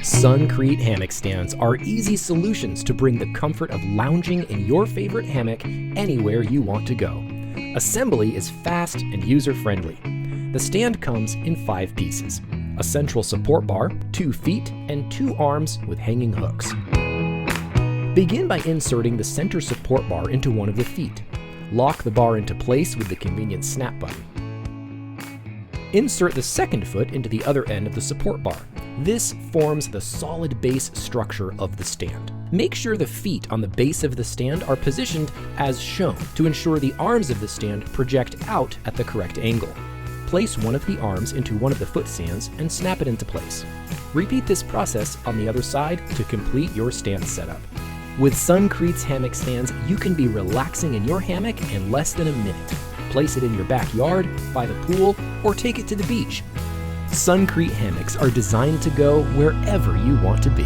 Suncreat hammock stands are easy solutions to bring the comfort of lounging in your favorite hammock anywhere you want to go. Assembly is fast and user-friendly. The stand comes in 5 pieces: a central support bar, 2 feet, and 2 arms with hanging hooks. Begin by inserting the center support bar into one of the feet. Lock the bar into place with the convenient snap button. Insert the second foot into the other end of the support bar. This forms the solid base structure of the stand. Make sure the feet on the base of the stand are positioned as shown to ensure the arms of the stand project out at the correct angle. Place one of the arms into one of the foot stands and snap it into place. Repeat this process on the other side to complete your stand setup. With Suncreat's hammock stands, you can be relaxing in your hammock in less than a minute. Place it in your backyard, by the pool, or take it to the beach. Suncreat hammocks are designed to go wherever you want to be.